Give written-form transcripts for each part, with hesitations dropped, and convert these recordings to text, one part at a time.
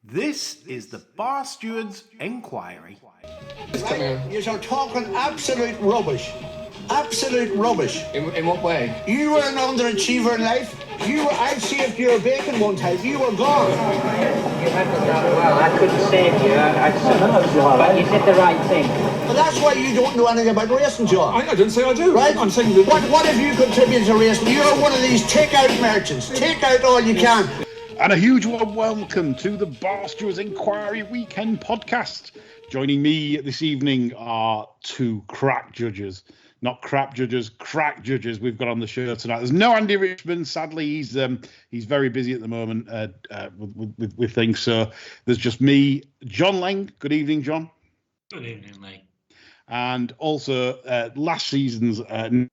This is the Bar Steward's Enquiry. Right? You're talking absolute rubbish. Absolute rubbish. In what way? You were an underachiever in life. I saved your bacon one time. You were gone. You handled that well. I couldn't save you. But you did the right thing. But that's why you don't know anything about racing, John. I didn't say I do. Right? I'm saying that... What have you contributed to racing? You're one of these take-out merchants. Take out all you can. And a huge warm welcome to the Bar Stewards Enquiry Weekend Podcast. Joining me this evening are two crack judges. Not crap judges, crack judges we've got on the show tonight. There's no Andy Richmond. Sadly, he's very busy at the moment with things. So there's just me, John Lang. Good evening, John. Good evening, Lee. And also last season's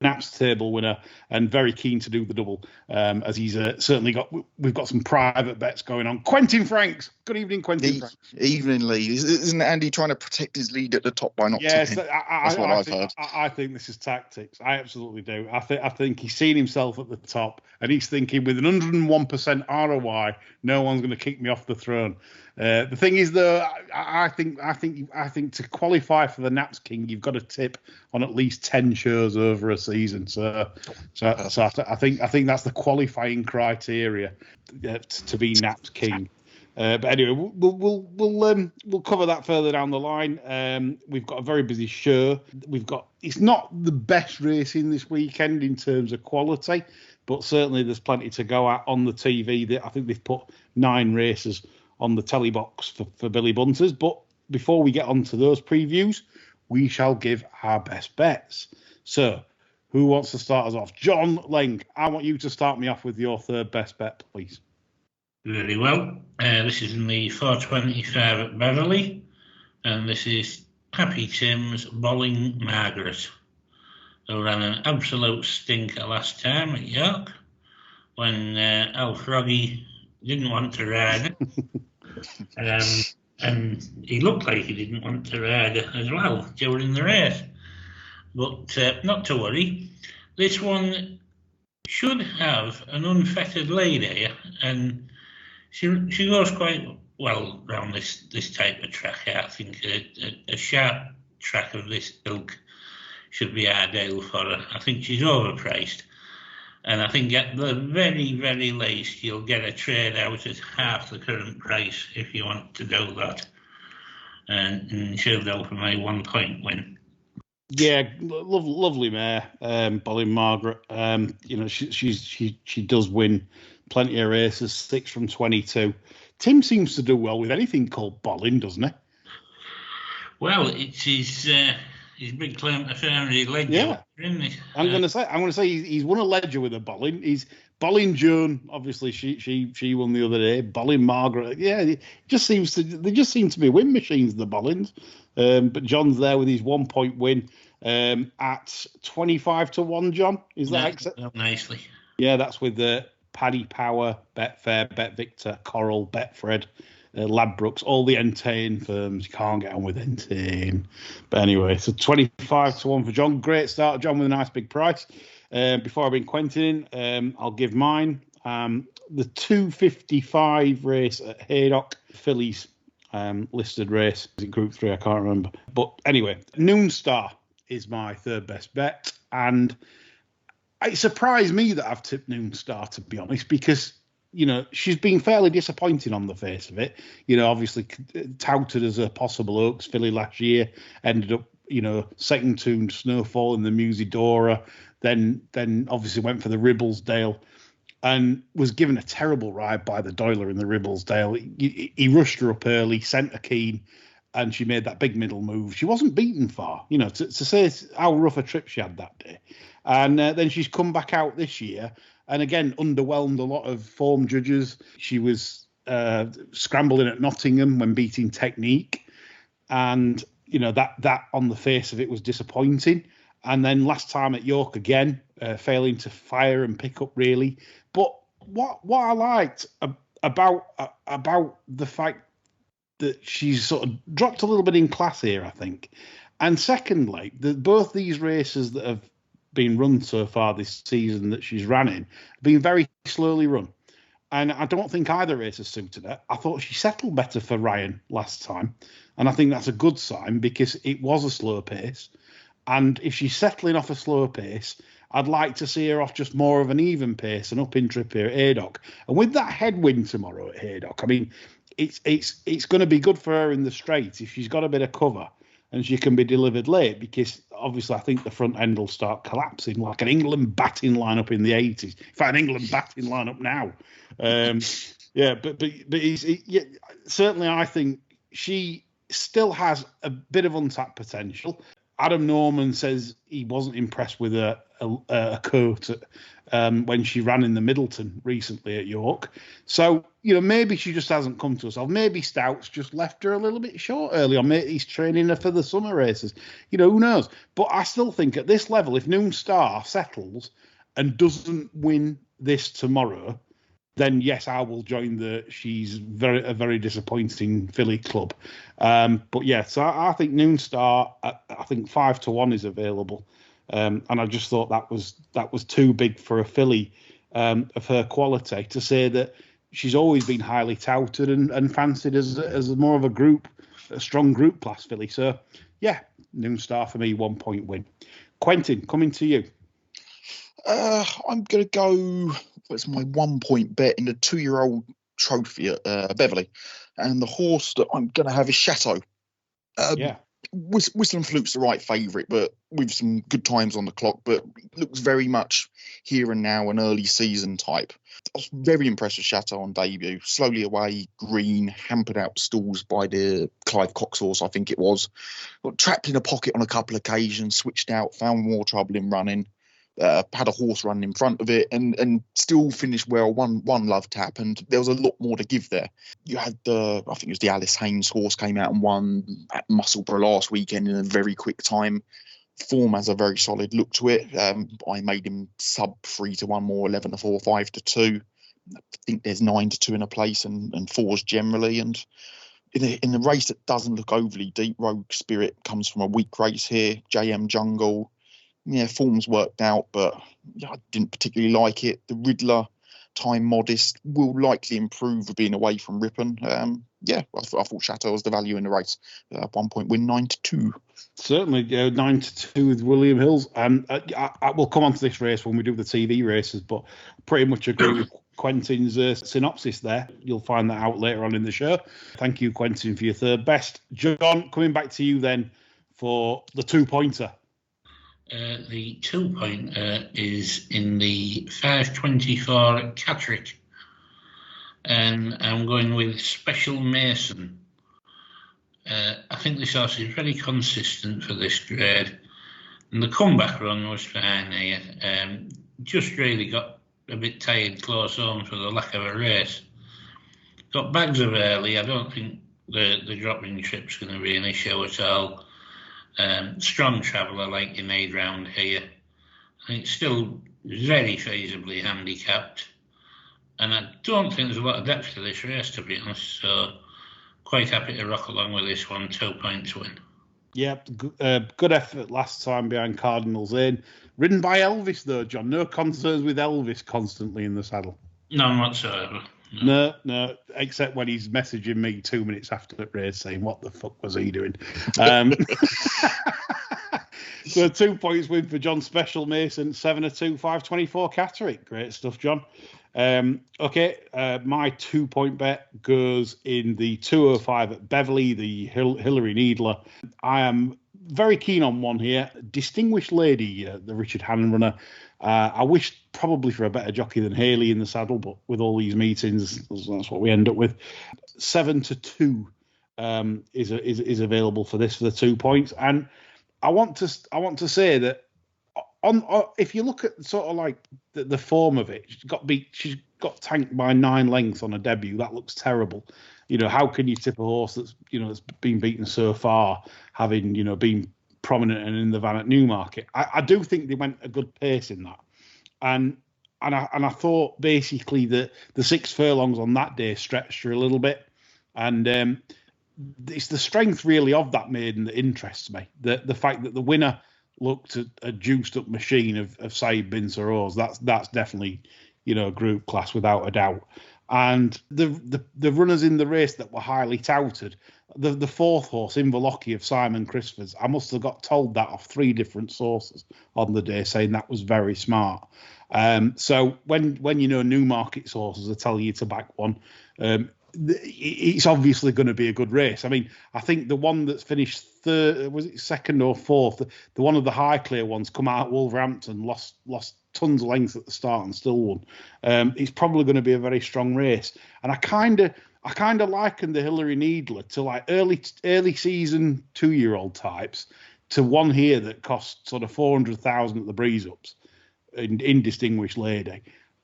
Naps table winner, and very keen to do the double, as he's we've got some private bets going on. Quentin Franks. Good evening, Quentin Franks. Evening, Lee. Isn't Andy trying to protect his lead at the top by not tipping? That's what I've heard. I think this is tactics. I absolutely do. I think he's seen himself at the top, and he's thinking with an 101% ROI, no one's going to kick me off the throne. The thing is, though, I think to qualify for the Naps King, you've got to tip on at least 10 shows over a season. So I think that's the qualifying criteria to be Naps King. But anyway, we'll cover that further down the line. We've got a very busy show. It's not the best racing this weekend in terms of quality, but certainly there's plenty to go at on the TV. I think they've put 9 races on the telly box for Billy Bunters. But before we get on to those previews, we shall give our best bets. So, who wants to start us off? John Lang, I want you to start me off with your third best bet, please. Very well. This is in the 425 at Beverley, and this is Happy Tim's Bowling Margaret, who ran an absolute stinker last time at York when Al Froggy didn't want to ride it. And he looked like he didn't want to ride it as well during the race. But not to worry. This one should have an unfettered lead here, and she goes quite well around this type of track. I think a sharp track of this ilk should be ideal for her. I think she's overpriced. And I think at the very, very least, you'll get a trade out at half the current price if you want to do that. And she'll go for my 1 point win. Yeah, lovely mare, Bowling Margaret. She does win plenty of races, 6 from 22. Tim seems to do well with anything called bowling, doesn't he? Well, it's his big claim to fame, his ledger, yeah. Isn't it? I'm going to say he's won a ledger with a bowling. He's Bowling Joan, obviously she won the other day. Bowling Margaret, yeah, they just seem to be win machines, the Bollins. But John's there with his 1 point win at 25-1. John, is that acceptable? Nicely. Yeah, that's with Paddy Power, Betfair, BetVictor, Coral, Betfred, Ladbrokes, all the Entain firms. You can't get on with Entain. But anyway, so 25-1 for John. Great start, John, with a nice big price. Before I bring Quentin in, I'll give mine. The 255 race at Haydock, Fillies listed race. Is it Group 3? I can't remember. But anyway, Noon Star is my third best bet. And it surprised me that I've tipped Noon Star, to be honest, because she's been fairly disappointing on the face of it. Obviously touted as a possible Oaks filly last year, ended up, second to Snowfall in the Musidora, then obviously went for the Ribblesdale and was given a terrible ride by the Doyler in the Ribblesdale. He rushed her up early, sent her keen, and she made that big middle move. She wasn't beaten far, to say how rough a trip she had that day. And then she's come back out this year, and again, underwhelmed a lot of form judges. She was scrambling at Nottingham when beating Technique. And, that on the face of it was disappointing. And then last time at York again, failing to fire and pick up really. But what I liked about the fact that she's sort of dropped a little bit in class here, I think. And secondly, both these races that have been run so far this season that she's ran in have been very slowly run. And I don't think either race has suited her. I thought she settled better for Ryan last time. And I think that's a good sign because it was a slow pace. And if she's settling off a slower pace, I'd like to see her off just more of an even pace and up in trip here at Haydock. And with that headwind tomorrow at Haydock, I mean, it's going to be good for her in the straight if she's got a bit of cover and she can be delivered late, because obviously I think the front end will start collapsing like an England batting lineup in the 80s. In fact, an England batting lineup now. Certainly I think she still has a bit of untapped potential. Adam Norman says he wasn't impressed with a coat when she ran in the Middleton recently at York. So, maybe she just hasn't come to herself. Maybe Stout's just left her a little bit short early on. Maybe he's training her for the summer races. Who knows? But I still think at this level, if Noon Star settles and doesn't win this tomorrow, then yes, I will join she's a very disappointing filly club. But yeah, so I think Noon Star, I think 5-1 is available. And I just thought that was too big for a filly of her quality, to say that she's always been highly touted and fancied as more of a strong group class filly. So yeah, Noon Star for me, 1 point win. Quentin, coming to you. I'm going to go, what's my 1 point bet in the 2-year-old trophy at Beverley. And the horse that I'm going to have is Chateau. Whistle and Fluke's the right favourite, but with some good times on the clock, but looks very much here and now, an early season type. I was very impressed with Chateau on debut. Slowly away, green, hampered out stalls by the Clive Cox horse, I think it was. Got trapped in a pocket on a couple of occasions, switched out, found more trouble in running. Had a horse running in front of it and still finished well, one love tap, and there was a lot more to give there. You had I think it was the Alice Haynes horse came out and won at Musselburgh last weekend in a very quick time. Form has a very solid look to it. I made him sub 3-1 more, 11-4, 5-2. I think there's 9-2 in a place and 4s generally. And in a race that doesn't look overly deep, Rogue Spirit comes from a weak race here. JM Jungle. Yeah, form's worked out, but I didn't particularly like it. The Riddler, time modest, will likely improve with being away from Ripon. I thought Chateau was the value in the race. 1 point win, 9-2. Certainly, 9-2 with William Hills. I will come on to this race when we do the TV races, but pretty much agree with Quentin's synopsis there. You'll find that out later on in the show. Thank you, Quentin, for your third best. John, coming back to you then for the 2-pointer. The 2-pointer is in the 524 at Catterick, and I'm going with Special Mason. I think this horse is very consistent for this grade, and the comeback run was fine here. Just really got a bit tired close home for the lack of a race. Got bags of early. I don't think the dropping trip's going to be an issue at all. Strong traveller like you made round here. I think still very feasibly handicapped, and I don't think there's a lot of depth to this race, to be honest, so quite happy to rock along with this one. 2 points win. Yeah, good effort last time behind Cardinals in. Ridden by Elvis though, John. No concerns with Elvis constantly in the saddle? None whatsoever. No, except when he's messaging me 2 minutes after the race saying, what the fuck was he doing? So 2 points win for John Special Mason, 7-2, 524 Catterick. Great stuff, John. My 2 point bet goes in the 205 at Beverley, the Hilary Needler. I am very keen on one here. Distinguished Lady, the Richard Hannon runner. I wish probably for a better jockey than Haley in the saddle, but with all these meetings, that's what we end up with. 7-2 is available for this for the 2 points, and I want to say that if you look at sort of like the form of it, she's got tanked by 9 lengths on a debut. That looks terrible. How can you tip a horse that's been beaten so far, having been prominent and in the van at Newmarket? I do think they went a good pace in that, and I thought basically that the 6 furlongs on that day stretched her a little bit, and it's the strength really of that maiden that interests me. The fact that the winner looked at a juiced up machine of Saeed bin Saroz, that's definitely group class without a doubt. And the runners in the race that were highly touted, the fourth horse, Inverlochy of Simon Christopher's, I must have got told that off 3 different sources on the day, saying that was very smart. So when you know Newmarket sources are telling you to back one, it's obviously going to be a good race. I mean, I think the one that's finished third, was it second or fourth? The one of the Highclere ones come out at Wolverhampton, lost tons of length at the start and still won. It's probably going to be a very strong race, and I kind of liken the Hilary Needler to like early season 2-year-old types, to one here that cost sort of 400,000 at the Breeze Ups, in Distinguished Lady.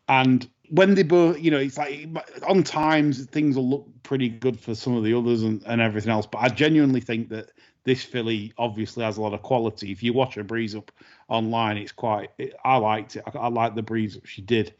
And when they both, it's like on times things will look pretty good for some of the others and everything else. But I genuinely think that this filly obviously has a lot of quality. If you watch her Breeze Up online, I liked it. I liked the Breeze Up she did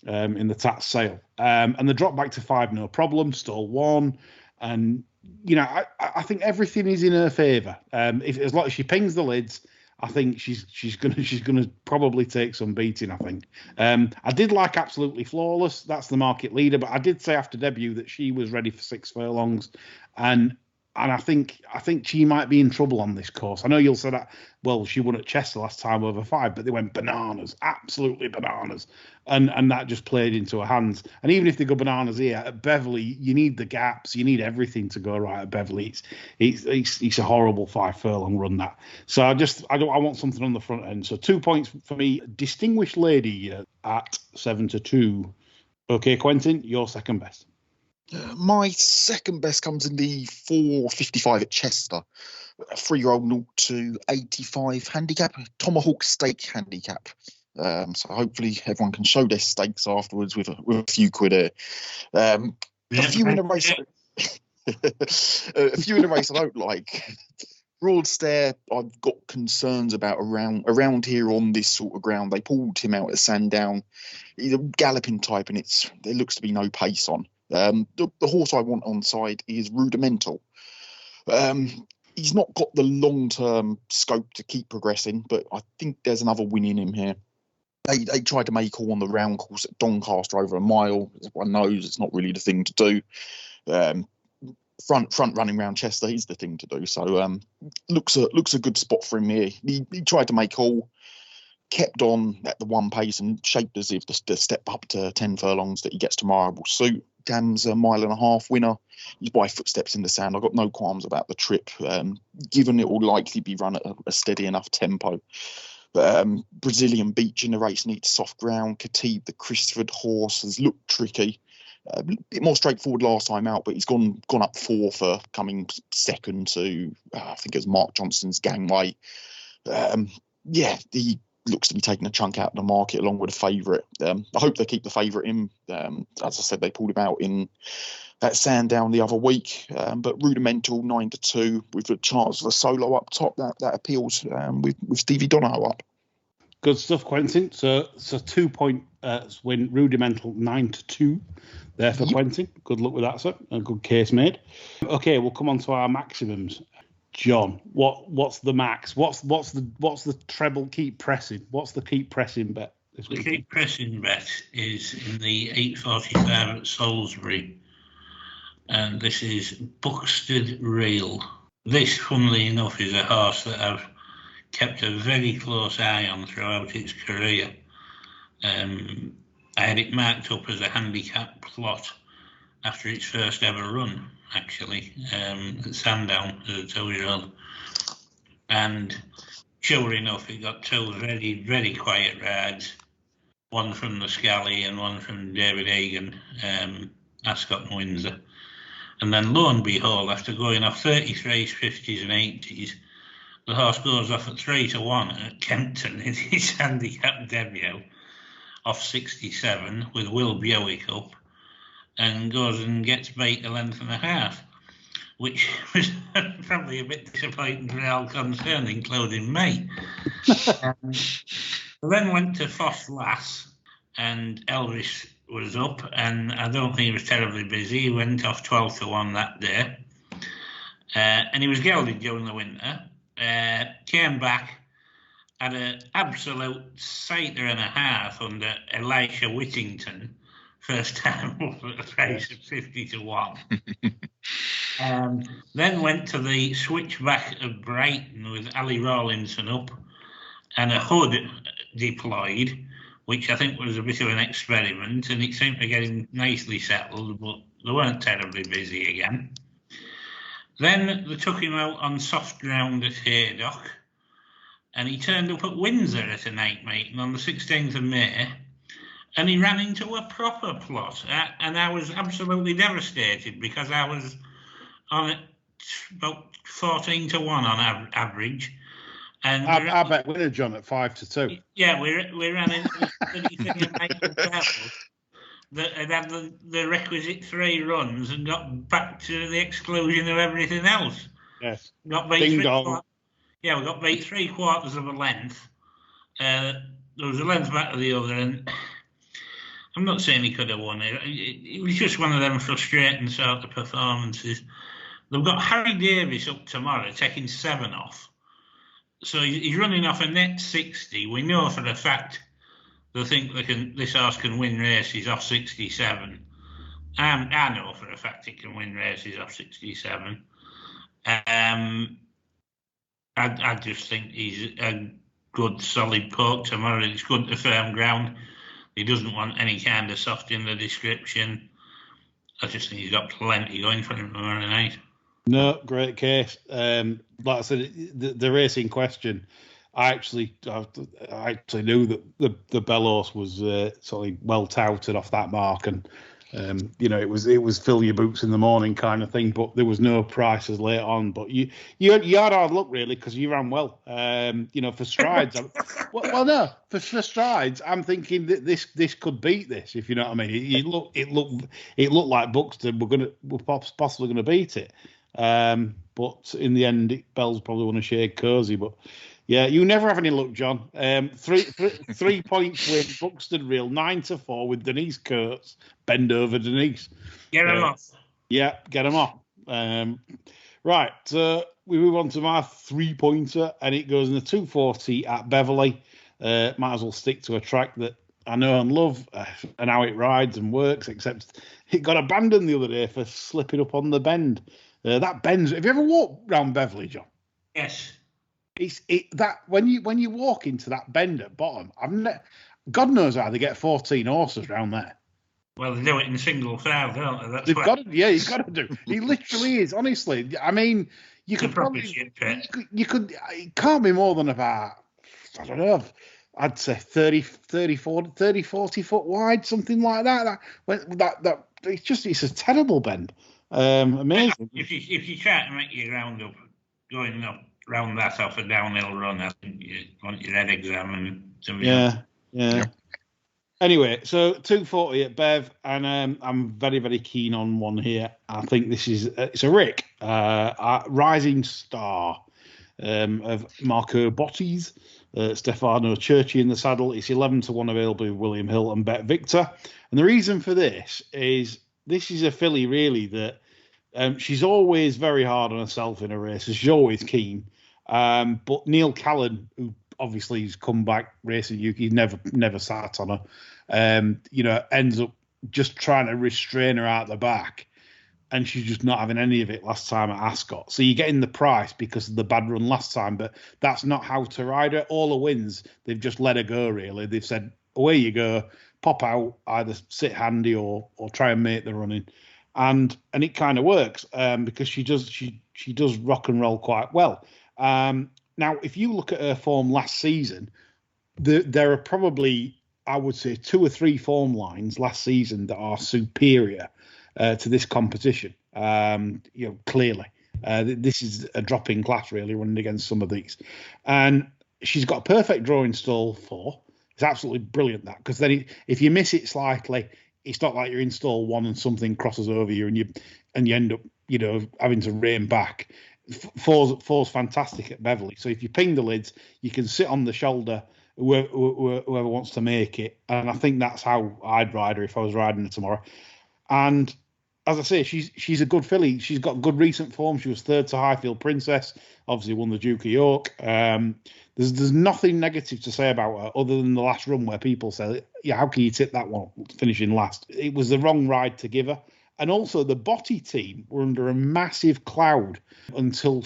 in the Tats sale. And the drop back to 5, no problem, stole 1. And, I think everything is in her favour. As long as she pings the lids, I think she's gonna probably take some beating. I think. I did like Absolutely Flawless. That's the market leader, but I did say after debut that she was ready for 6 furlongs, and I think she might be in trouble on this course. I know you'll say that. Well, she won at Chester last time over 5, but they went bananas, absolutely bananas, and that just played into her hands. And even if they go bananas here at Beverley, you need the gaps, you need everything to go right at Beverley. It's a horrible 5 furlong run that. So I want something on the front end. So 2 points for me. Distinguished Lady at 7-2. Okay, Quentin, your second best. My second best comes in the 4.55 at Chester. A 3-year-old 0 to 85 handicap, Tomahawk stake handicap. So hopefully everyone can show their stakes afterwards with a few quid here. A few in a race. A few in a race I don't like. Broadstair, I've got concerns about around here on this sort of ground. They pulled him out at Sandown. He's a galloping type, and there looks to be no pace on. The horse I want on side is Rudimental. He's not got the long-term scope to keep progressing, but I think there's another win in him here. They tried to make all on the round course at Doncaster over a mile. Everyone knows it's not really the thing to do. Front running round Chester is the thing to do. So looks a good spot for him here. He tried to make all, kept on at the one pace and shaped as if the step up to 10 furlongs that he gets tomorrow will suit. Dam's a 1.5 mile winner. He's by footsteps in the sand. I've got no qualms about the trip, given it will likely be run at a steady enough tempo. Brazilian Beach in the race needs soft ground. Khatib, the Christopher horse, has looked tricky. A bit more straightforward last time out, but he's gone up 4 for coming second to, I think it was Mark Johnston's Gangway. He looks to be taking a chunk out of the market along with a favourite. I hope they keep the favourite in. As I said, they pulled him out in that Sandown the other week. But Rudimental 9-2 with a chance of a solo up top, that appeals with Stevie Donahoe up. Good stuff, Quentin. So 2 point win, Rudimental 9-2 there for Quentin. Good luck with that, sir. A good case made. Okay, we'll come on to our maximums. John, what's the max? What's the treble keep pressing? What's the keep pressing bet this week? The keep pressing bet is in the 8.45 at Salisbury, and this is Buxted Real. This, funnily enough, is a horse that I've kept a very close eye on throughout its career. I had it marked up as a handicap plot after its first ever run, actually, at Sandown as a 2-year-old. And sure enough, it got 2 very, very quiet rides, one from the Scally and one from David Egan, Ascot and Windsor. And then lo and behold, after going off 33s, 50s and 80s, the horse goes off at 3-1 at Kempton in his handicap debut, off 67 with Will Buick up, and goes and gets bait a length and a half, which was probably a bit disappointing for all concerned, including me. Then went to Foss Lass, and Elvis was up, and I don't think he was terribly busy. He went off 12-1 that day, and he was gelded during the winter. Came back, had an absolute sighter and a half under Elisha Whittington First time up at a price of 50 to 1. Then went to the switchback of Brighton with Ali Rawlinson up and a hood deployed, which I think was a bit of an experiment, and it seemed to get him nicely settled, but they weren't terribly busy again. Then they took him out on soft ground at Haydock, and he turned up at Windsor at a night meeting on the 16th of May, and he ran into a proper plot, and I was absolutely devastated because I was on about 14 to 1 on average. And I bet winner, John, at 5 to 2. Yeah, we ran into this thing of Michael Bell that had the requisite 3 runs and got back to the exclusion of everything else. Yes. Got beat we got beat 3/4 of a length. There was a length back to the other, and I'm not saying he could have won it. It was just one of them frustrating sort of performances. They've got Harry Davis up tomorrow, taking 7 off. So he's running off a net 60. We know for a fact they think this horse can win races off 67. I know for a fact he can win races off 67. I just think he's a good solid poke tomorrow. It's good to firm ground. He doesn't want any kind of soft in the description. I just think he's got plenty going for him tomorrow night. No, great case. Like I said, the racing question, I actually knew that the Bellows was sort of well touted off that mark, and it was fill your boots in the morning kind of thing. But there was no prices later on. But you had hard luck really because you ran well. For strides, for strides, I'm thinking that this could beat this. If you know what I mean, it looked like Buxton were possibly going to beat it. But in the end, Bell's probably won a shade cosy. But yeah, you never have any luck, John. 3 points win, Buxton Real, 9 to 4 with Denise Kurtz. Bend over, Denise. Get him off. Yeah, get him off. Right, we move on to my 3-pointer, and it goes in the 240 at Beverley. Might as well stick to a track that I know and love, and how it rides and works, except it got abandoned the other day for slipping up on the bend. That bends. Have you ever walked round Beverley, John? Yes. That when you walk into that bend at bottom, God knows how they get 14 horses round there. Well, they do it in single file, don't they? You've got to do. He literally is. Honestly, I mean, you could probably it can't be more than about, I don't know, I'd say 30, 40 foot wide, something like that. That it's a terrible bend. Amazing. If you try to make your ground up going up round that off a downhill run, I think you want your head examined. Yeah. Anyway, so 240 at Bev, and I'm very, very keen on one here. I think this is it's a Rick, Rising Star of Marco Botti's, Stefano Churchy in the saddle. It's 11 to 1 available with William Hill and Bet Victor. And the reason for this is a filly really that she's always very hard on herself in a race. She's always keen. But Neil Callan, who obviously has come back racing UK, never sat on her, ends up just trying to restrain her out the back, and she's just not having any of it last time at Ascot. So you're getting the price because of the bad run last time, but that's not how to ride her. All the wins, they've just let her go, really. They've said, away you go, pop out, either sit handy or try and make the running. And it kind of works because she does rock and roll quite well. Now, if you look at her form last season, there are probably, I would say, 2 or 3 form lines last season that are superior to this competition. Clearly, this is a drop in class really running against some of these, and she's got a perfect draw in stall 4. It's absolutely brilliant that, because then if you miss it slightly, it's not like you're in stall 1 and something crosses over you and you end up having to rein back. Four's fantastic at Beverley. So if you ping the lids, you can sit on the shoulder, whoever wants to make it. And I think that's how I'd ride her if I was riding her tomorrow. And as I say, she's a good filly. She's got good recent form. She was third to Highfield Princess. Obviously won the Duke of York. There's nothing negative to say about her other than the last run where people say, yeah, how can you tip that one finishing last? It was the wrong ride to give her. And also the Botty team were under a massive cloud until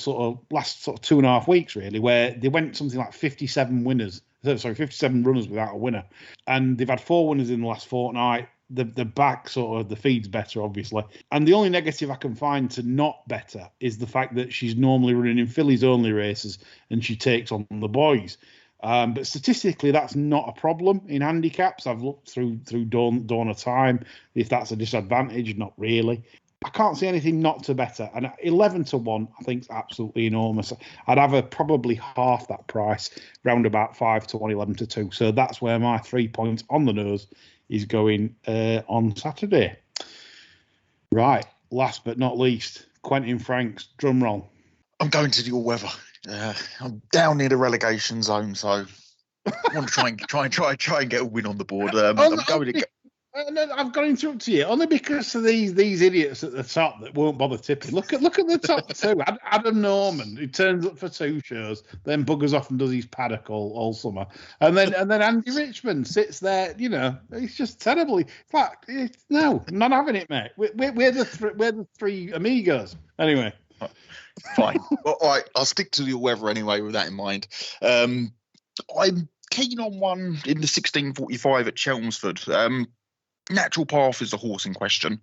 last 2.5 weeks, really, where they went something like 57 runners without a winner. And they've had 4 winners in the last fortnight. The back the feed's better, obviously. And the only negative I can find to not better is the fact that she's normally running in Fillies only races and she takes on the boys. But statistically, that's not a problem in handicaps. I've looked through Dawn of Time. If that's a disadvantage, not really. I can't see anything not to better. And 11 to 1, I think, is absolutely enormous. I'd have her probably half that price, round about 5 to 1, 11 to 2. So that's where my 3 points on the nose is going on Saturday. Right, last but not least, Quentin Franks, drum roll. I'm going to the all weather. I'm down near the relegation zone, so I want to try and get a win on the board. I'm going to. I've got to interrupt you only because of these idiots at the top that won't bother tipping. Look at the top two. Adam Norman, who turns up for 2 shows, then buggers off and does his paddock all summer, and then Andy Richmond sits there. It's just terrible. It's like, no, I'm not having it, mate. We're the 3 amigos. Anyway, fine. All right, I'll stick to the weather anyway. With that in mind, I'm keen on one in the 16:45 at Chelmsford. Natural Path is the horse in question.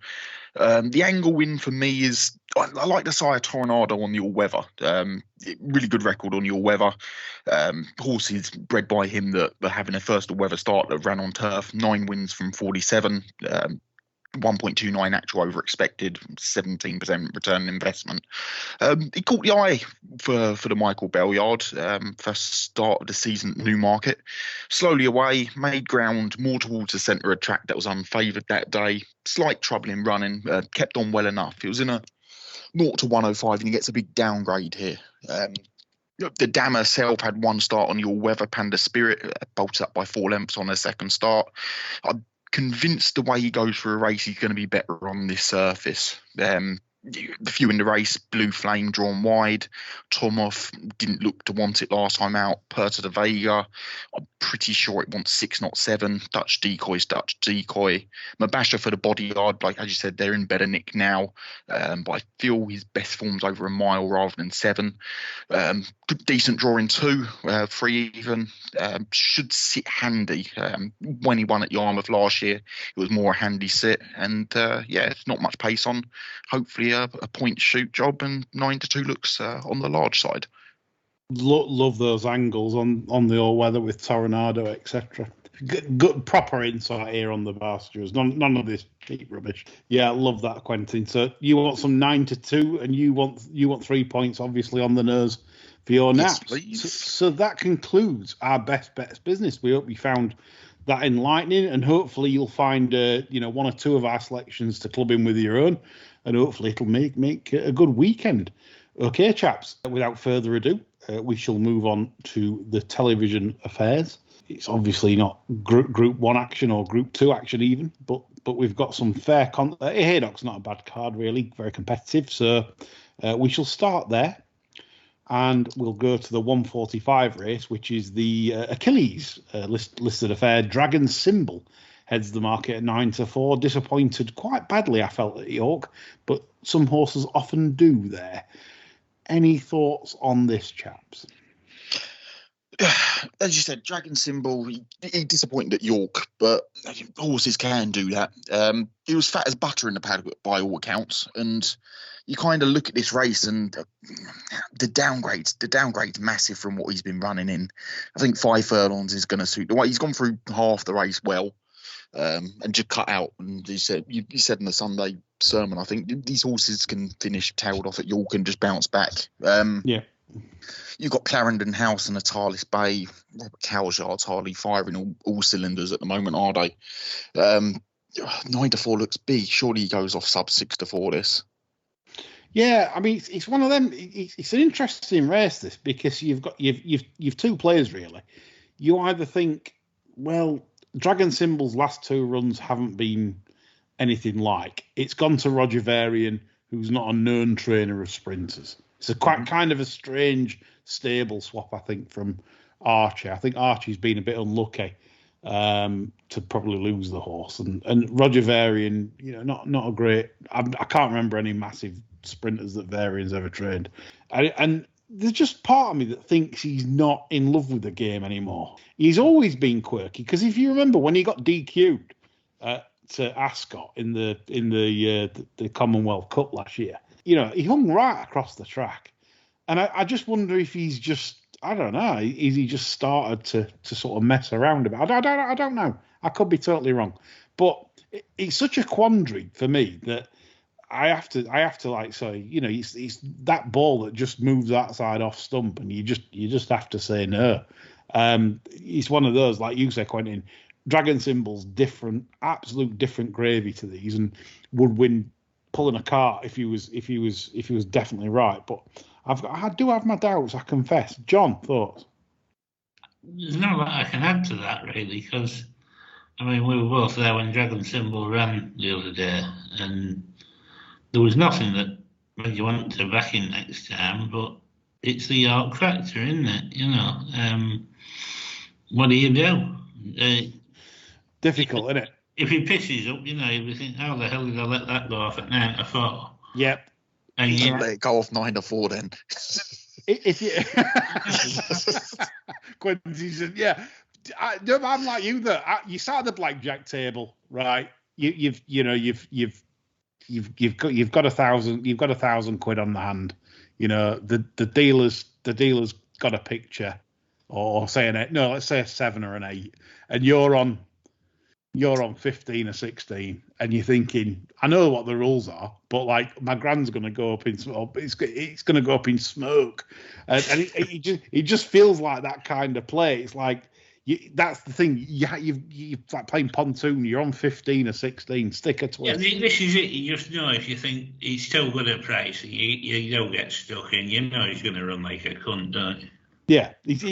The angle win for me is I like the sire Tornado on the all weather. Really good record on the all weather. Horses bred by him that are having a first all weather start that ran on turf. 9 wins from 47. 1.29 actual over expected, 17% return on investment. He caught the eye for the Michael Bell yard. First start of the season at Newmarket. Slowly away, made ground more towards the centre of track that was unfavoured that day. Slight trouble in running, kept on well enough. It was in a 0 to 105 and he gets a big downgrade here. The dam herself had 1 start on the all-weather Panda Spirit, bolted up by 4 lengths on her second start. I'm convinced the way he goes for a race, he's going to be better on this surface. The few in the race, Blue Flame drawn wide. Tomoff didn't look to want it last time out. Perta de Vega, I'm pretty sure it wants 6, not 7. Dutch Decoy's Dutch Decoy. Mabasha for the bodyguard, like as you said, they're in better nick now. But I feel his best form's over a mile rather than 7. Decent draw in 2, 3 even. Should sit handy. When he won at Yarmouth last year, it was more a handy sit. And it's not much pace on. Hopefully a point shoot job, and 9 to 2 looks on the large side. Love those angles on the all weather with Tornado, etc. Good proper insight here on the pastures. None of this cheap rubbish. Yeah, I love that, Quentin. So you want some 9 to 2, and you want 3 points, obviously, on the nose for your naps. Yes, please. So that concludes our best bets business. We hope you found that enlightening, and hopefully you'll find 1 or 2 of our selections to club in with your own, and hopefully it'll make a good weekend. Okay, chaps, without further ado, we shall move on to the television affairs. It's obviously not Group 1 action or Group 2 action even, but we've got some fair content. Haydock's not a bad card, really, very competitive. So we shall start there, and we'll go to the 145 race, which is the Achilles listed affair. Dragon Symbol heads the market at 9 to 4. Disappointed quite badly, I felt, at York, but some horses often do there. Any thoughts on this, chaps? As you said, Dragon Symbol, he disappointed at York, but horses can do that. He was fat as butter in the paddock by all accounts, and you kind of look at this race and the downgrade's massive from what he's been running in. I think 5 furlongs is going to suit the way he's gone through half the race well, and just cut out. And you said in the Sunday sermon, I think these horses can finish tailed off at York and just bounce back. Yeah. You've got Clarendon House and Natalis Bay. Robert Cowshard's hardly firing all cylinders at the moment, are they? 9 to 4 looks big. Surely he goes off sub 6 to 4 this. Yeah, I mean it's one of them. It's an interesting race, this, because you've 2 players really. You either think, well, Dragon Symbol's last 2 runs haven't been anything like. It's gone to Roger Varian, who's not a known trainer of sprinters. It's a quite kind of a strange stable swap, I think, from Archie. I think Archie's been a bit unlucky to probably lose the horse, and Roger Varian, not a great. I can't remember any massive sprinters that Varian's ever trained, and there's just part of me that thinks he's not in love with the game anymore. He's always been quirky, because if you remember when he got DQ'd to Ascot in the Commonwealth Cup last year, he hung right across the track, and I just wonder if he's just, I don't know, is he just started to sort of mess around a bit? I don't know. I could be totally wrong, but it's such a quandary for me that I have to like say, it's that ball that just moves that side off stump, and you just have to say no. It's one of those, like you say, Quentin. Dragon Symbol's different, absolute different gravy to these, and would win pulling a cart if he was definitely right. But I do have my doubts, I confess. John, thoughts? There's not a lot I can add to that, really, because we were both there when Dragon Symbol ran the other day, and there was nothing that made you want to back him next time. But it's the York factor, isn't it? What do you do? Difficult, isn't it? If he pisses up, you think, how the hell did I let that go off at 9-4? Yep. And you let it go off 9-4 then. If you Quentin said, yeah, I'm like you. That you sat at the blackjack table, right? You've got 1,000. You've got 1,000 quid on the hand. The dealer's got a picture, or saying it. No, let's say a 7 or an 8, and you're on 15 or 16, and you're thinking, I know what the rules are, but like my grand's going to go up in smoke. It's going to go up in smoke, and it just feels like that kind of play. It's like that's the thing. You're like playing pontoon. You're on 15 or 16. Stick a twist. Yeah, this is it. You just know if you think he's still good at price, you don't get stuck in. You know he's going to run like a cunt, don't you? Yeah, it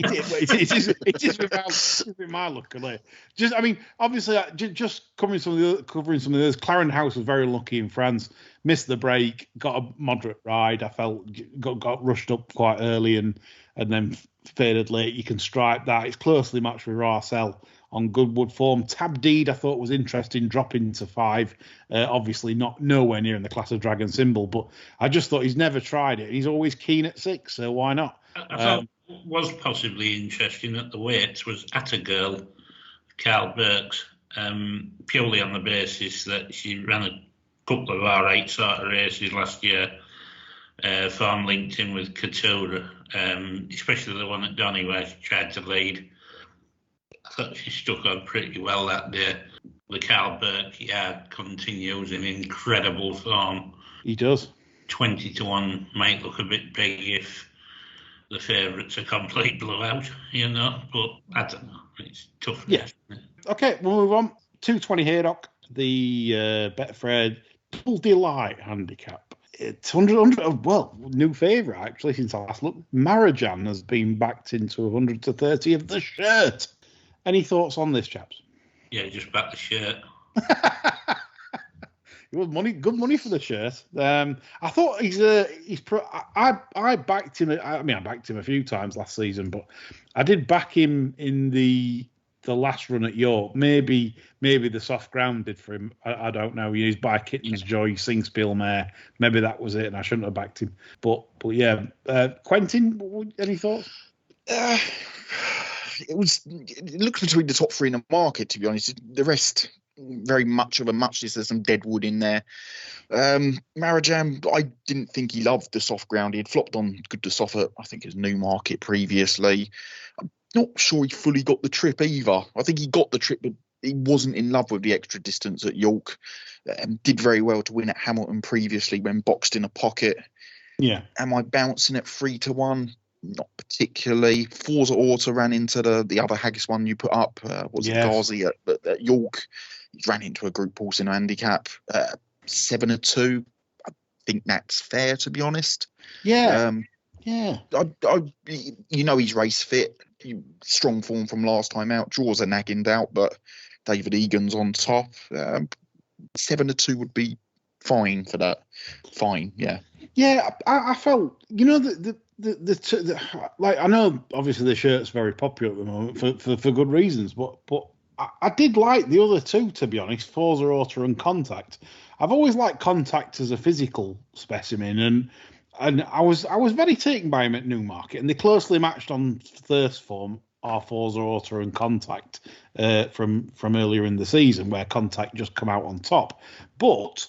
is with my luck. Obviously, just covering some of those. Clarence House was very lucky in France. Missed the break, got a moderate ride. I felt got rushed up quite early and then faded late. You can stripe that. It's closely matched with Rarcel on Goodwood form. Tabdeed, I thought was interesting, dropping to 5. Obviously, not nowhere near in the class of Dragon Symbol, but I just thought he's never tried it. He's always keen at 6, so why not? I thought was possibly interesting at the weights was Attagirl, Carl Burks, purely on the basis that she ran a couple of R8 sort of races last year, form linked in with Couture, especially the one at Donny where she tried to lead. I thought she stuck on pretty well that day. The Carl Burke yard continues in incredible form. He does. 20-1 might look a bit big if the favourite's a complete blowout, but I don't know. It's tough. Yeah. Okay, we'll move on. 220 Haydock, the Betfred Double Delight handicap. It's 100, well, new favourite actually since I last looked. Marajan has been backed into 100 to 30 of the shirt. Any thoughts on this, chaps? Yeah, just back the shirt. Good money for the shirt. I thought I backed him. I backed him a few times last season, but I did back him in the last run at York. Maybe the soft ground did for him. I don't know. He's by Kitten's Joy, Singspiel mare. Maybe that was it, and I shouldn't have backed him. But yeah, Quentin, any thoughts? It looks between the top 3 in the market, to be honest. The rest, very much of a muchness. There's some deadwood in there. Marajan, I didn't think he loved the soft ground. He had flopped on Good to Soft at, I think, his Newmarket previously. I'm not sure he fully got the trip either. I think he got the trip, but he wasn't in love with the extra distance at York. Did very well to win at Hamilton previously when boxed in a pocket. Yeah. Am I bouncing at 3-1? Not particularly. Forza Auto ran into the other Haggis one you put up. Was it Ghazi at York? He ran into a group horse in a handicap. 7-2. I think that's fair, to be honest. Yeah. He's race fit. Strong form from last time out. Draws a nagging doubt, but David Egan's on top. 7-2 would be fine for that. Fine, yeah. Yeah, I felt, like, I know obviously the shirt's very popular at the moment for good reasons, but I did like the other two, to be honest, Forza Auto and Contact. I've always liked Contact as a physical specimen, and I was very taken by him at Newmarket, and they closely matched on thirst form are Forza Auto and Contact from earlier in the season, where Contact just come out on top. But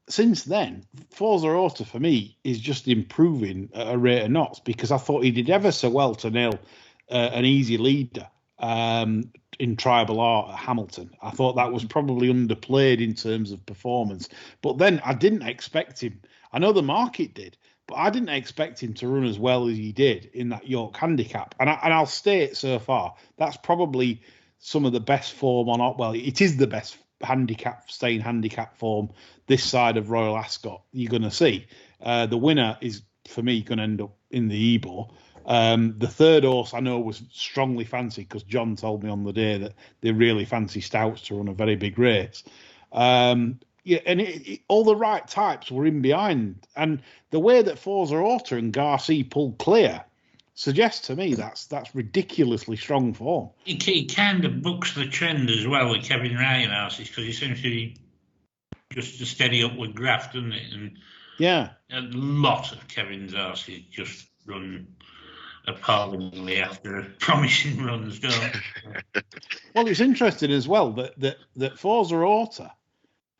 since then, Forza Auto for me is just improving at a rate of knots, because I thought he did ever so well to nail an easy leader in Tribal Art at Hamilton. I thought that was probably underplayed in terms of performance. But then I didn't expect him. I know the market did, but I didn't expect him to run as well as he did in that York Handicap. And I'll state so far, that's probably some of the best form on. Well, it is the best staying handicap form this side of Royal Ascot you're going to see. The winner is, for me, going to end up in the Ebor. The third horse I know was strongly fancied, because John told me on the day that they really fancy Stouts to run a very big race. Yeah, and all the right types were in behind, and the way that Forza Auto and Garcia pulled clear suggests to me that's ridiculously strong form. He kind of books the trend as well with Kevin Ryan horses, because he seems to be just a steady upward graft, doesn't it? And yeah, a lot of Kevin's horses just run appallingly after promising runs, don't they? Well, it's interesting as well that Forza Auto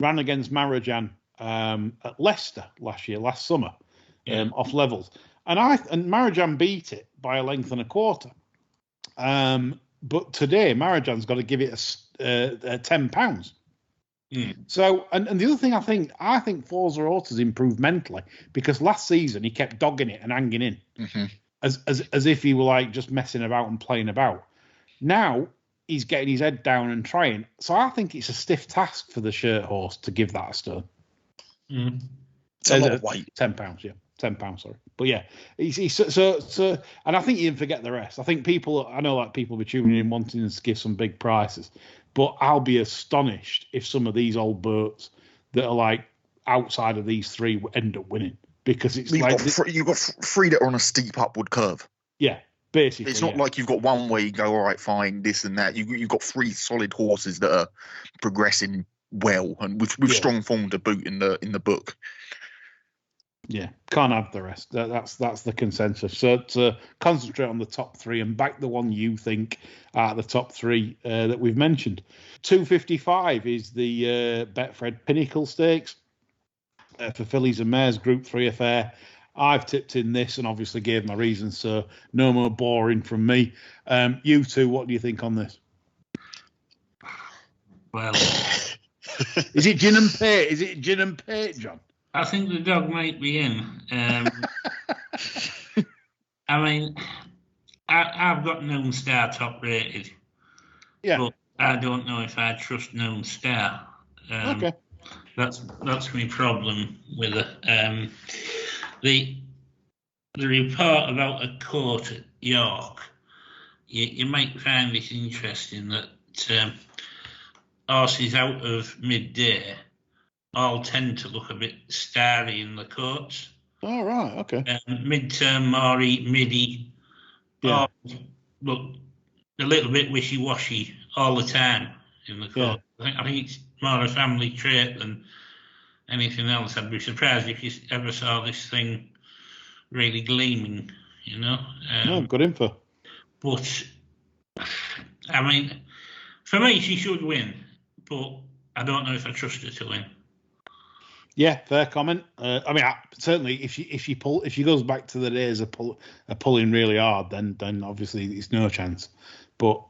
ran against Marajan at Leicester last summer, off levels, and Marajan beat it by a length and a quarter. But today Marajan's got to give it £10. So, and the other thing I think Forza Auto's improved mentally, because last season he kept dogging it and hanging in, as if he were like just messing about and playing about. Now he's getting his head down and trying. So I think it's a stiff task for the shirt horse to give that a stone. It's a lot of weight. £10, yeah. £10, sorry. But yeah, he's so, and I think you didn't forget the rest. I think I know like people be tuning in wanting to give some big prices, but I'll be astonished if some of these old boats that are like outside of these three end up winning, because it's you've got three that are on a steep upward curve. Yeah. Basically, it's not like you've got one where you go, all right, fine, this and that. You've got three solid horses that are progressing well and with strong form to boot in the book. Yeah, can't have the rest. That's the consensus. So to concentrate on the top three and back the one you think are the top three that we've mentioned. 255 is the Betfred Pinnacle Stakes for Fillies and Mares Group 3 affair. I've tipped in this and obviously gave my reasons, so no more boring from me. You two, what do you think on this? Well, is it gin and pate? Is it gin and pate, John? I think the dog might be in. I mean, I've got Known Star top rated. Yeah. But I don't know if I trust Known Star. Okay. That's my problem with it. The report about a court at York, you might find it interesting that horses out of midday all tend to look a bit starry in the courts. Oh, right, okay. Midterm, Maury, Midi, all look a little bit wishy-washy all the time in the court. Yeah. I think it's more a family trait than anything else. I'd be surprised if you ever saw this thing really gleaming, you know. No, good info. But, I mean, for me, she should win, but I don't know if I trust her to win. Yeah, fair comment. I mean, certainly, if she goes back to the days of pulling really hard, then obviously it's no chance. But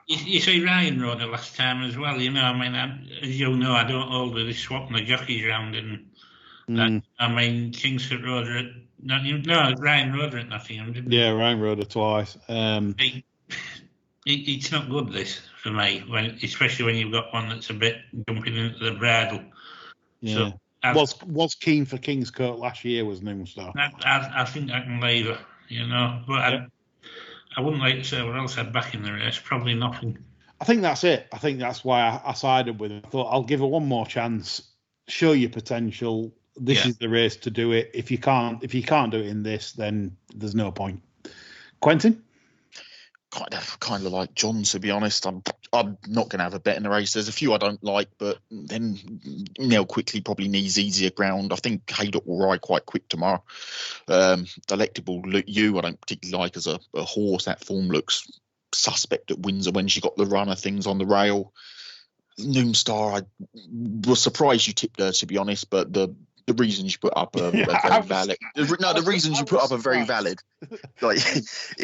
you see, Ryan rode it last time as well. You know, I mean, as you know, I don't hold with swapping the jockeys around, and I mean, Kingsford rode her at Ryan rode her at Nottingham, didn't he? Yeah, Ryan rode her twice. It's not good, this, for me, especially when you've got one that's a bit jumping into the bridle. Yeah. So was keen for Kingscote last year, was Known Star. I think I can leave her, you know, but I wouldn't like to say what else I'd back in the race. Probably nothing. I think that's it. I think that's why I sided with it. I thought I'll give her one more chance. Show your potential. This is the race to do it. If you can't do it in this, then there's no point. Quentin? Kind of like John, to be honest. I'm not going to have a bet in the race. There's a few I don't like, but then Nell quickly probably needs easier ground. I think Haydock will ride quite quick tomorrow. Delectable You, I don't particularly like as a horse. That form looks suspect at Windsor when she got the run of things on the rail. Noonstar, I was surprised you tipped her, to be honest, but the reasons you put up are very valid. The reasons you put up are very valid. Like,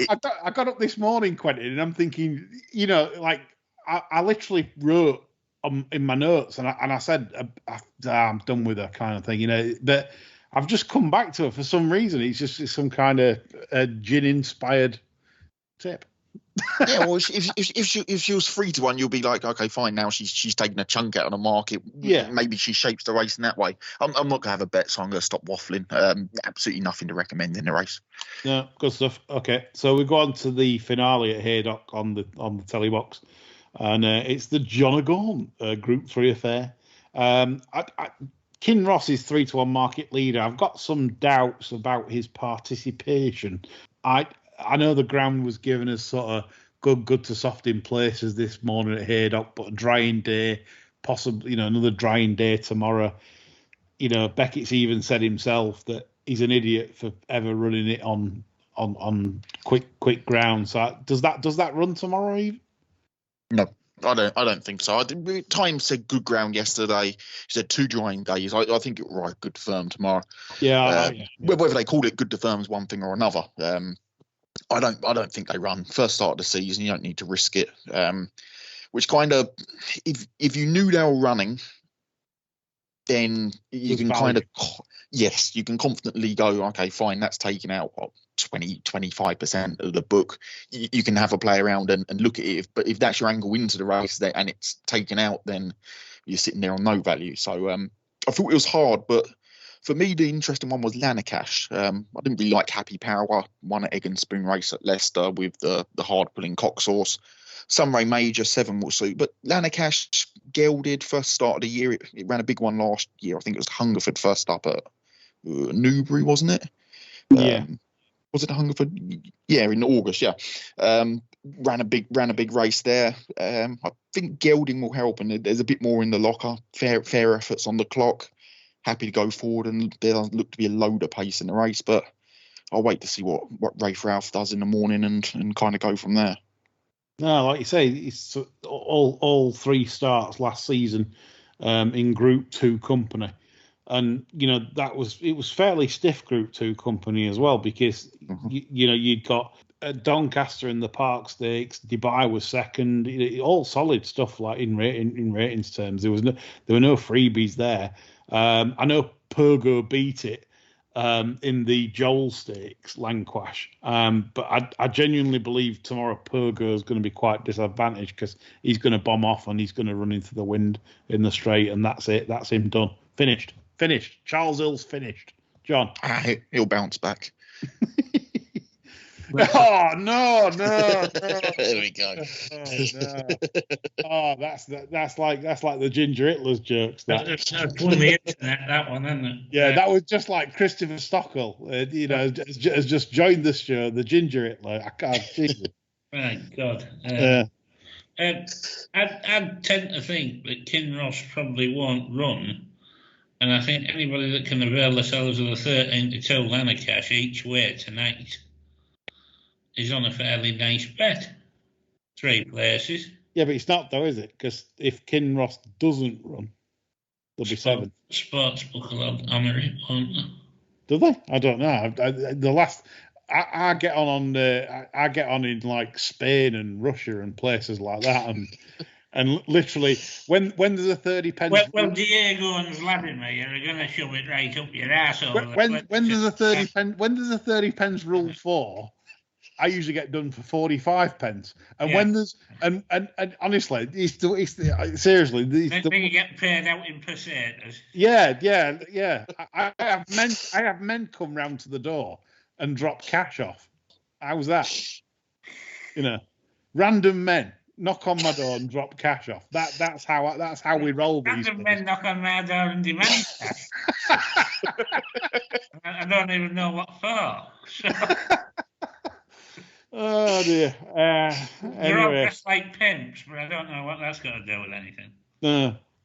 I got up this morning, Quentin, and I'm thinking, like I literally wrote in my notes, and I said I'm done with her kind of thing, But I've just come back to her for some reason. It's some kind of gin inspired tip. Yeah, well, if she was 3-1, you'll be like, okay, fine. Now she's taking a chunk out of the market. Yeah, maybe she shapes the race in that way. I'm not gonna have a bet, so I'm gonna stop waffling. Absolutely nothing to recommend in the race. No, good stuff. Okay, so we go on to the finale at Haydock on the telly box, and it's the John and Quentin Group 3 affair. Kinross is 3-1 market leader. I've got some doubts about his participation. I know the ground was given as sort of good to soft in places this morning at Haydock, but a drying day, possibly, another drying day tomorrow. Beckett's even said himself that he's an idiot for ever running it on quick ground. So does that run tomorrow, Eve? No, I don't think so. Time said good ground yesterday. He said 2 drying days. I think it will ride good to firm tomorrow. Yeah. Whether they called it good to firm is one thing or another. I don't think they run first start of the season. You don't need to risk it. Which kind of, if you knew they were running, then you can kind of, yes, you can confidently go, okay, fine, that's taken out 20-25% of the book. You can have a play around and look at it. But if that's your angle into the race and it's taken out, then you're sitting there on no value. So I thought it was hard, but for me, the interesting one was Lanarcash. I didn't really like Happy Power. Won an egg and spoon race at Leicester with the hard-pulling Coxhorse. Sunray Major, 7 will suit. But Lanarcash gelded first start of the year. It ran a big one last year. I think it was Hungerford first up at Newbury, wasn't it? Yeah. Was it Hungerford? Yeah, in August, yeah. Ran a big race there. I think gelding will help, and there's a bit more in the locker. Fair efforts on the clock. Happy to go forward, and there doesn't look to be a load of pace in the race, but I'll wait to see what Rafe Ralph does in the morning and kind of go from there. No, like you say, it's all 3 starts last season in Group 2 company, and it was fairly stiff Group 2 company as well, because you'd got Doncaster in the Park Stakes, Dubai was second, all solid stuff like in ratings terms. There were no freebies there. I know Pogo beat it in the Joel Stakes, Lanquash. But I genuinely believe tomorrow Pogo is going to be quite disadvantaged because he's going to bomb off and he's going to run into the wind in the straight, and that's it. That's him done. Finished. Charles Hill's finished. John. He'll bounce back. Oh no! There we go. Oh, that's like the Ginger Hitlers jokes. That's on the internet, that one, isn't it? Yeah, that was just like Christopher Stockwell. Has just joined the show. The Ginger Hitler. I can't see it. My God. I tend to think that Kinross probably won't run, and I think anybody that can avail themselves of the 13-2 Lanarcash each way tonight is on a fairly nice bet. 3 places. Yeah, but it's not though, is it? Because if Kinross doesn't run, there'll be 7. Sportsbook will honour it, won't they? Do they? I don't know. I get on in like Spain and Russia and places like that, and literally when there's a 30 pence. Well, Diego and Vladimir are going to shove it right up your ass. When there's a 30 pence rule 4. I usually get done for 45 pence, and when there's and honestly, seriously, then you get paid out in pesetas. Yeah. I have men come round to the door and drop cash off. How's that? Random men knock on my door and drop cash off. That's how we roll these Random days. men knock on my door and demand cash. I don't even know what for. So, Oh dear. they're all Anyway, dressed like pimps, but I don't know what that's got to do with anything.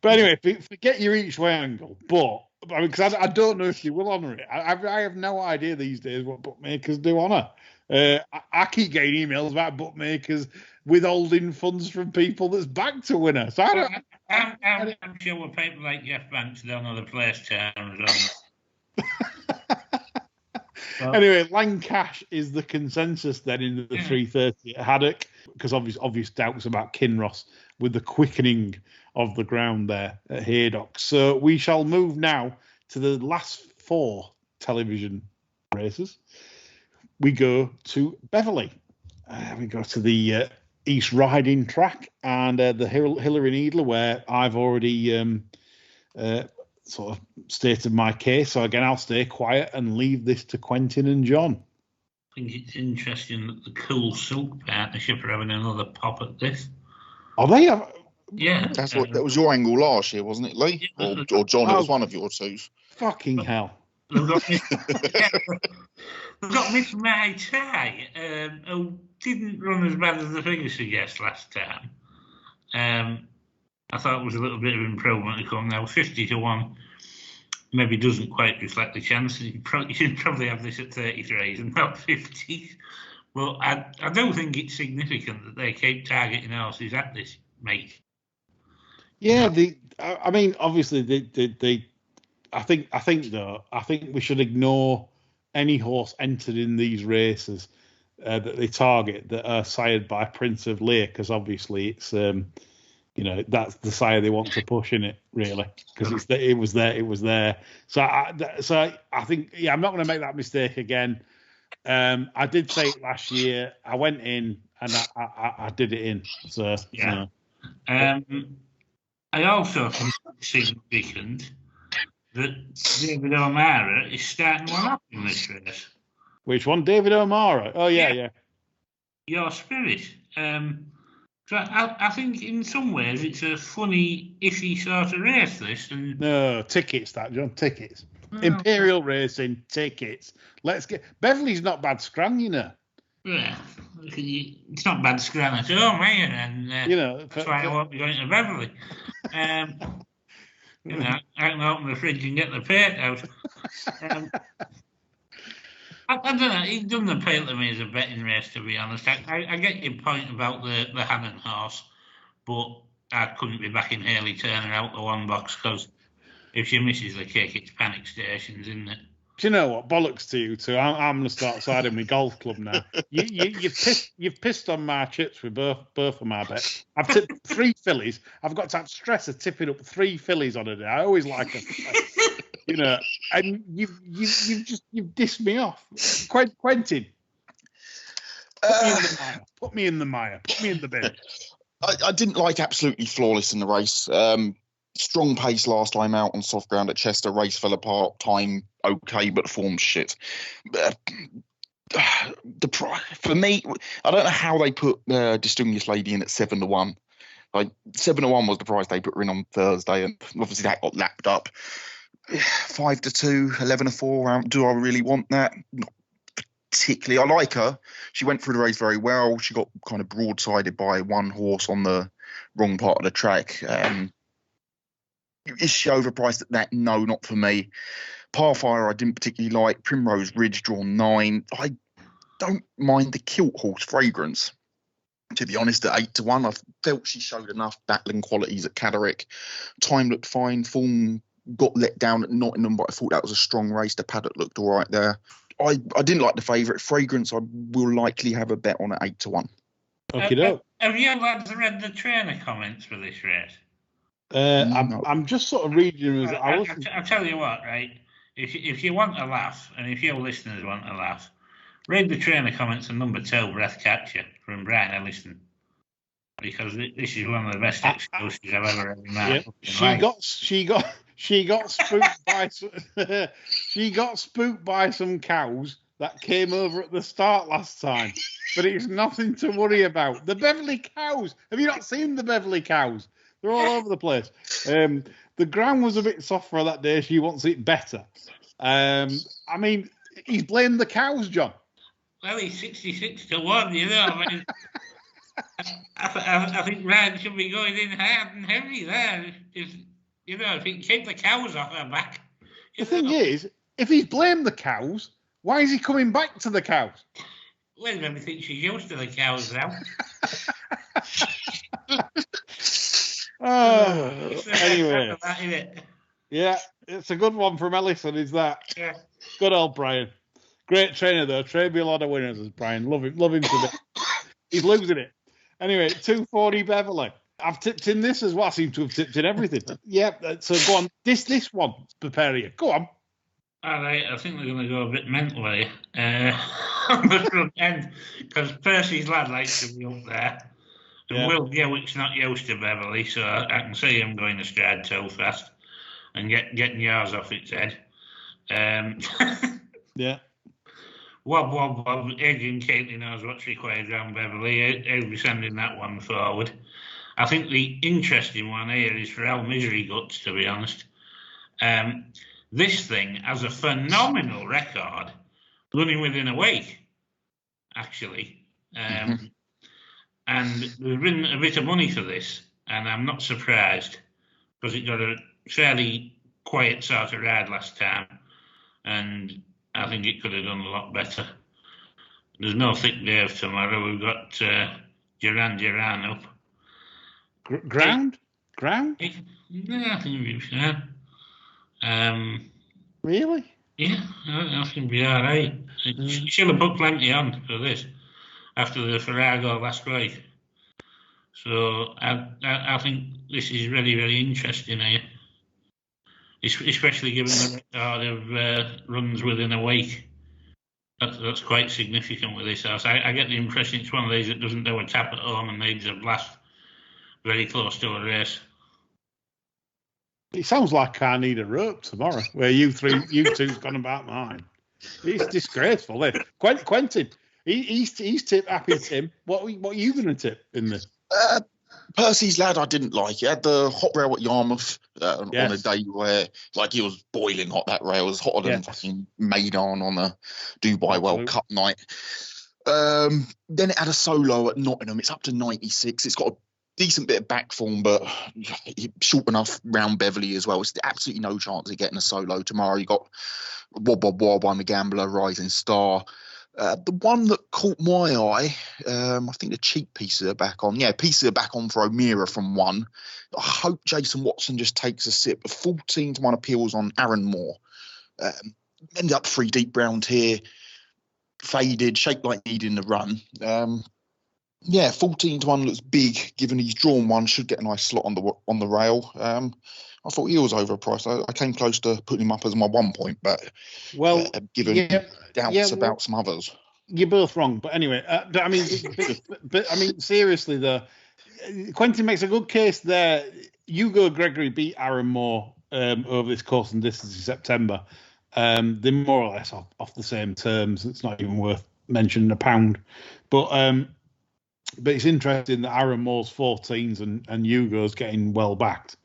but anyway, forget your each way angle. But I mean, because I don't know if you will honour it. I have no idea these days what bookmakers do honour. I keep getting emails about bookmakers withholding funds from people that's backed a winner. So I'm sure with people like Jeff Banks don't know the place terms. Anyway, Lancash is the consensus then in the 3:30 at Haddock, because obvious doubts about Kinross with the quickening of the ground there at Haydock. So we shall move now to the last 4 television races. We go to Beverley. We go to the East Riding track and the Hilary Needler, where I've already sort of stated my case. So again, I'll stay quiet and leave this to Quentin and John. I think it's interesting that the Cool Silk partnership are having another pop at this. Are they? Yeah. That was your angle last year, wasn't it, Lee? Yeah, or John, it was one of your twos. Fucking hell. They've got Miss Mai Tai, who didn't run as bad as the figures suggest last time. I thought it was a little bit of improvement to come now. 50-1 maybe doesn't quite reflect the chances. You should probably have this at 33s and not 50s. But I don't think it's significant that they keep targeting horses at this make. Yeah, I mean, obviously, I think we should ignore any horse entered in these races that they target that are sired by Prince of Lear, because obviously it's that's the sire they want to push in it, really, because it was there. So I think I'm not going to make that mistake again. I did say it last year. I went in and I did it in. So yeah. I also think it's significant that David O'Mara is starting one up in this race. Which one? David O'Mara? Oh yeah. Your Spirit. So I think in some ways it's a funny, iffy sort of race, this. And no, tickets, that, John, tickets. Oh. Imperial Racing, tickets. Let's get... Beverley's not bad scran, you know. Yeah, it's not bad scran at all, man. And that's why I won't be going to Beverley. I can open the fridge and get the paint out. I don't know. It doesn't appeal to me as a betting race, to be honest. I get your point about the Hannon horse, but I couldn't be backing Haley Turner out the one box, because if she misses the kick, it's panic stations, isn't it? Do you know what? Bollocks to you two. I'm going to start siding with golf club now. You've pissed on my chips with both of my bets. I've tipped 3 fillies. I've got to have stress of tipping up 3 fillies on a day. I always like them. And you've dissed me off, Quentin. Put me in the mire. Put me in the bin. I didn't like Absolutely Flawless in the race. Strong pace last time out on soft ground at Chester. Race fell apart. Time okay, but form shit. For me, I don't know how they put Distinguished Lady in at 7-1. Like 7-1 was the price they put her in on Thursday, and obviously that got lapped up. 5-2, 11-4. Do I really want that? Not particularly. I like her. She went through the race very well. She got kind of broadsided by one horse on the wrong part of the track. Is she overpriced at that? No, not for me. Parfire I didn't particularly like. Primrose Ridge drawn 9. I don't mind the Kilt horse Fragrance. To be honest, at 8-1, I felt she showed enough battling qualities at Caderick. Time looked fine. Form got let down at Nottingham, but I thought that was a strong race. The paddock looked all right there. I didn't like the favourite. Fragrance I will likely have a bet on at 8-1. Okay, have you lads read the trainer comments for this race? I'm just sort of reading. I'll tell you what, right? If you want a laugh, and if your listeners want a laugh, read the trainer comments on number 2, Breath Catcher, from Brian Ellison, because this is one of the best excuses I've ever heard. She got spooked by she got spooked by some cows that came over at the start last time, but it's nothing to worry about. The Beverley cows. Have you not seen the Beverley cows? They're all over the place. The ground was a bit softer that day. She wants it better. I mean, he's blamed the cows, John. Well, he's 66 to 1, you know. I mean, I think Ryan should be going in hard and heavy there. Just, you know, if he can keep the cows off her back. The thing is, if he's blamed the cows, why is he coming back to the cows? Well, maybe think she's used to the cows now. Anyway. Yeah, it's a good one from Ellison, is that? Yeah. Good old Brian. Great trainer, though. Trained me a lot of winners, as Brian. Love him today. He's losing it. Anyway, 240 Beverley. I've tipped in this as well. I seem to have tipped in everything. Yeah, so go on. This one, prepare you. Go on. All right, I think we're going to go a bit mental here. On the front end, because Percy's lad likes to be up there. And Will Gewick's not used to Beverley, so I can see him going astride too fast and getting yours off its head. Yeah. Wob, wob, wob. Adrian Catley knows what's required around Beverley. He'll be sending that one forward. I think the interesting one here is for Al Misery Guts, to be honest. This thing has a phenomenal record running within a week, actually. And there's been a bit of money for this, and I'm not surprised because it got a fairly quiet sort of ride last time, and I think it could have done a lot better. There's no thick Dave tomorrow. We've got Duran up. Ground? Yeah, I think we'll be fine. Really? Yeah, I think we'll be all right. She'll have put plenty on for this after the Farrago last week. So I think this is very, very interesting here. Especially given the record of runs within a week. That's quite significant with this horse. I get the impression it's one of these that doesn't do a tap at home and needs a blast very close to a race. It sounds like I need a rope tomorrow, where you two's gone about mine. It's disgraceful. There, Quentin, he's tipped Happy Tim. What are you going to tip in this? Percy's lad, I didn't like. He had the hot rail at Yarmouth on a day where, like, it was boiling hot. That rail was hotter than fucking Maidan on a Dubai World Cup night. Then it had a solo at Nottingham. It's up to 96. It's got a decent bit of back form, but short enough round Beverley as well. It's absolutely no chance of getting a solo tomorrow. You got Wob Wob Wob, I'm a Gambler, Rising Star. The one that caught my eye, I think the cheap pieces are back on. Yeah, pieces are back on for O'Meara from 1. I hope Jason Watson just takes a sip. 14 to 1 appeals on Aaron Moore. Ended up 3 deep round here. Faded, shaped like needing the run. 14 to 1 looks big, given he's drawn 1, should get a nice slot on the rail. I thought he was overpriced. I came close to putting him up as my 1 point, but given doubts about some others. You're both wrong, but anyway, I mean, seriously though, Quentin makes a good case there. Hugo Gregory beat Aaron Moore over this course and distance in September. They're more or less off the same terms. It's not even worth mentioning a pound, but it's interesting that Aaron Moore's 14s and Hugo's getting well backed.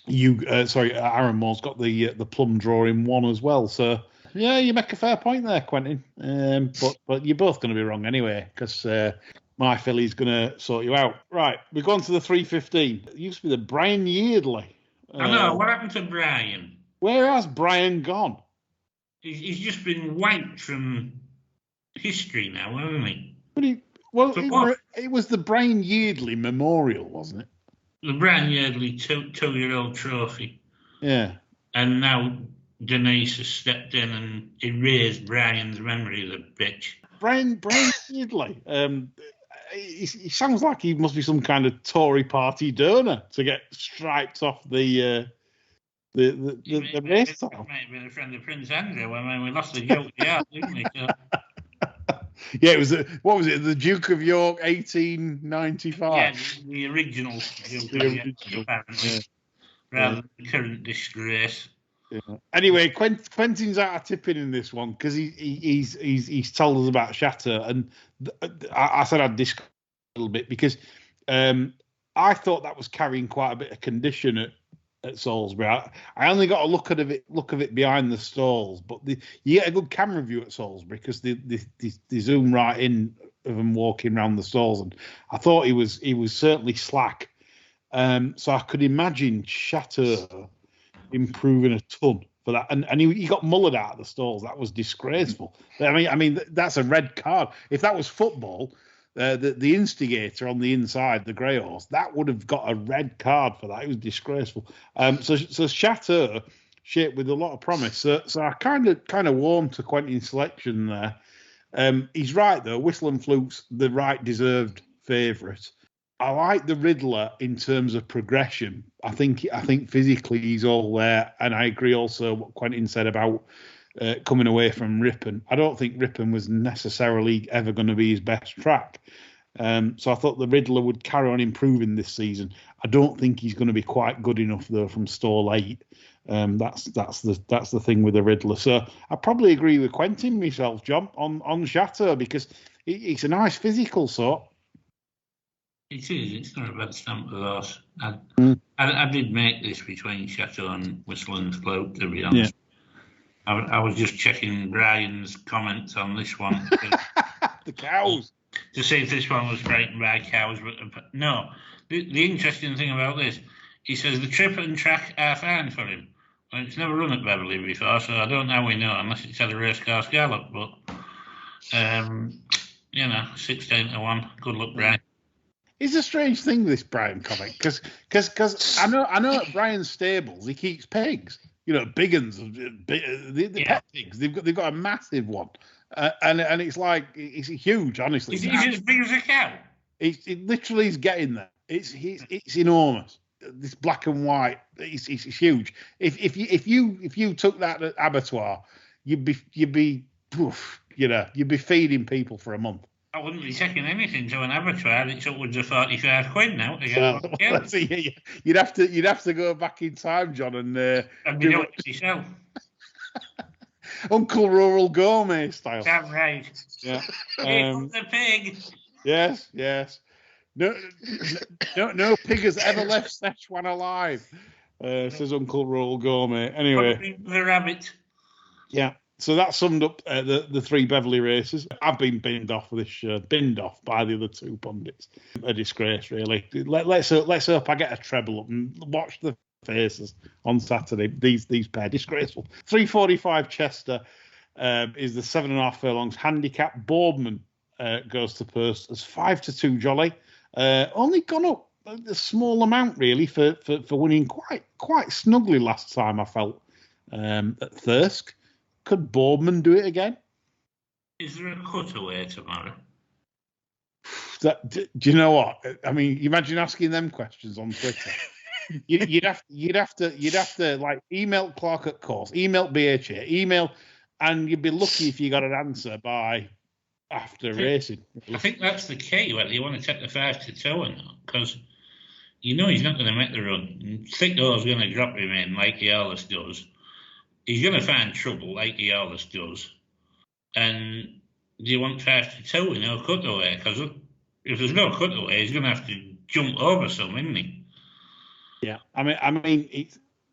Aaron Moore's got the plum draw in 1 as well. So yeah, you make a fair point there, Quentin. But you're both going to be wrong anyway, because my filly's going to sort you out. Right, we've gone to the 3:15. It used to be the Brian Yeardley. I know. What happened to Brian? Where has Brian gone? He's just been wiped from history now, hasn't he? It was the Brian Yeardley Memorial, wasn't it? The Brian Yeardley two-year-old trophy. Yeah. And now Denise has stepped in and erased Brian's memory, the bitch. Brian Yeardley. He sounds like he must be some kind of Tory party donor to get striped off the race title. Might have been a friend of Prince Andrew when we lost the York Yard, didn't we? So. Yeah, it was what was it? The Duke of York, 1895. Yeah, the original Duke of York, apparently, rather than the current disgrace. Yeah. Anyway, Quentin's out of tipping in this one because he's told us about Shatter, and I said I'd discuss a little bit because I thought that was carrying quite a bit of condition at Salisbury. I only got a look of it behind the stalls, but you get a good camera view at Salisbury because they zoom right in of him walking around the stalls, and I thought he was certainly slack. So I could imagine Shatter improving a ton for that, and he got mullered out of the stalls. That was disgraceful. I mean that's a red card. If that was football, the instigator on the inside, the grey horse, that would have got a red card for that. It was disgraceful. So Shatter shaped with a lot of promise. So I kind of warmed to Quentin's selection there. He's right though. Whistle and Fluke's the right deserved favourite. I like the Riddler in terms of progression. I think physically he's all there, and I agree also what Quentin said about coming away from Ripon. I don't think Ripon was necessarily ever going to be his best track. So I thought the Riddler would carry on improving this season. I don't think he's going to be quite good enough though from stall 8. That's the thing with the Riddler. So I probably agree with Quentin myself, John, on Shatter because it's a nice physical sort. It is. It's not a bad stamp of the horse. I did make this between Chateau and Whistle and Float, to be honest. Yeah. I was just checking Brian's comments on this one. The cows. To see if this one was frightened by cows. But no. The interesting thing about this, he says the trip and track are fine for him. Well, it's never run at Beverley before, so I don't know how we know, unless it's had a racecourse gallop. But, 16 to 1. Good luck, Brian. It's a strange thing, this Brian comment, because I know at Brian's stables he keeps pigs, big ones, the pet pigs. They've got a massive one, and it's like it's huge. Honestly, is it as big as a cow? It literally is getting there. It's enormous. This black and white, it's huge. If you took that at abattoir, you'd be feeding people for a month. I wouldn't be taking anything to an abattoir. It's upwards of 45 quid now to get You'd have to go back in time, John, and be doing it yourself. Uncle Rural Gourmet style. Damn right. Yeah. The pig. Yes. No pig has ever left Szechuan alive, says Uncle Rural Gourmet. Anyway, the rabbit. Yeah. So that summed up the 3 Beverley races. I've been binned off for this show, binned off by the other 2 pundits. A disgrace, really. Let's hope I get a treble up and watch the faces on Saturday. These pair, disgraceful. 3:45 Chester is the 7.5 furlongs handicap. Boardman goes to purse as 5-2 Jolly. Only gone up a small amount really for winning quite snugly last time. I felt at Thirsk. Could Boardman do it again? Is there a cutaway tomorrow? Do you know what? I mean, imagine asking them questions on Twitter. you'd have to like email Clark at course, email BHA, email, and you'd be lucky if you got an answer by after racing. I think that's the key. Whether you want to take the 5-2 or not, because he's not going to make the run. Thickdore's going to drop him in like he always does. He's going to find trouble like he always does. And do you want 5-2 with no cutaway? Because if there's no cutaway, he's going to have to jump over some, isn't he? Yeah, I mean,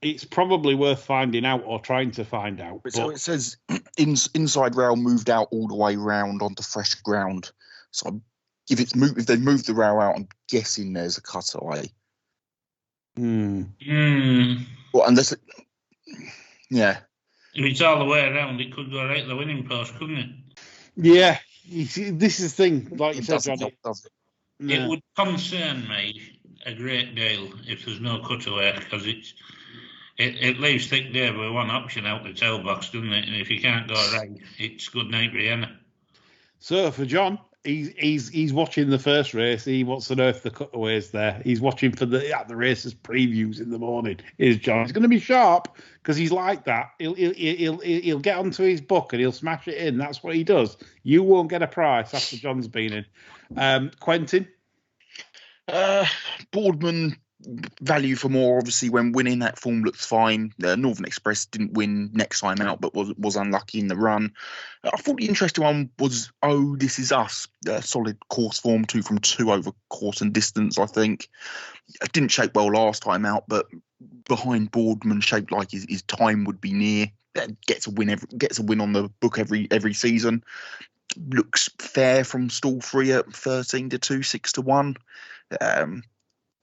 it's probably worth finding out or trying to find out. So it says inside rail moved out all the way round onto fresh ground. So if they moved the rail out, I'm guessing there's a cutaway. Well, unless yeah. If it's all the way around, it could go right at the winning post, couldn't it? Yeah. You see, this is the thing, like you said, Johnny. It would concern me a great deal if there's no cutaway, because it leaves Thickdale with one option out the tail box, doesn't it? And if you can't go right, it's good night, Vienna. So for John, he's watching the first race. He wants to know if the cutaways there. He's watching for the races previews in the morning. Is John? He's going to be sharp because he's like that. He'll get onto his book and he'll smash it in. That's what he does. You won't get a price after John's been in. Quentin, Boardman value for more, obviously, when winning. That form looks fine. Northern Express didn't win next time out, but was unlucky in the run. I thought the interesting one was Oh This Is Us. Solid course form, 2 from 2 over course and distance, I think. It didn't shape well last time out, but behind Boardman, shaped like his time would be near. Gets a win on the book every season. Looks fair from stall 3 at 13-2, 6-1.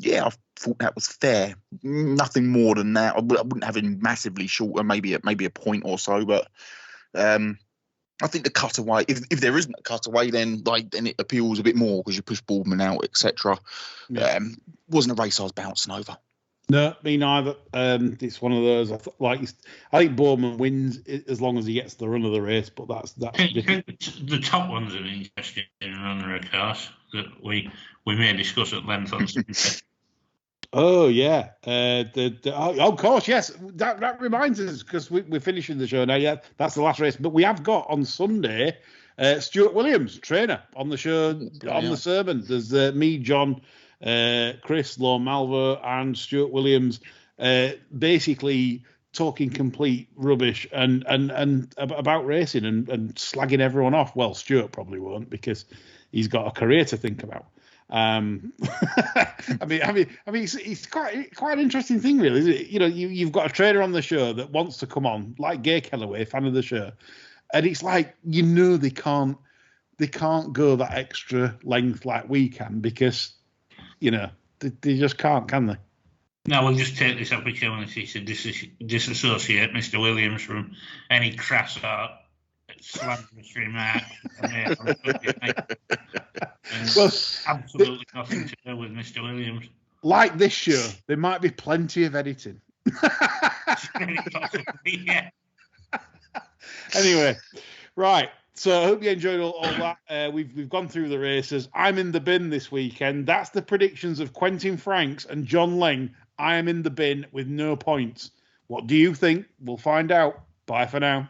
Yeah, I thought that was fair. Nothing more than that. I wouldn't have him massively short, maybe a point or so. But I think the cutaway, if there isn't a cutaway, then it appeals a bit more because you push Boardman out, etc. Yeah. Wasn't a race I was bouncing over. No, me neither. It's one of those. I think Boardman wins as long as he gets the run of the race. But that's the top ones are interesting runner, of course, that we may discuss at length on Sunday. Oh yeah, of course, yes. That reminds us because we're finishing the show now. Yeah, that's the last race. But we have got on Sunday Stuart Williams, trainer, on the show the sermon. There's me, John, Chris, Lorne Malvo, and Stuart Williams, basically talking complete rubbish and about racing and slagging everyone off. Well, Stuart probably won't because he's got a career to think about. I mean, it's quite an interesting thing, really, isn't it? You know, you've got a trainer on the show that wants to come on, like Gay Kellaway, fan of the show, and it's like they can't go that extra length like we can because they just can't, can they? No, we'll just take this opportunity to disassociate Mr. Williams from any crass or slanderous remarks. Well, absolutely nothing to do with Mr. Williams. Like this show, there might be plenty of editing. Very possibly, yeah. Anyway, right. So I hope you enjoyed all that. We've gone through the races. I'm in the bin this weekend. That's the predictions of Quentin Franks and John Leng. I am in the bin with no points. What do you think? We'll find out. Bye for now.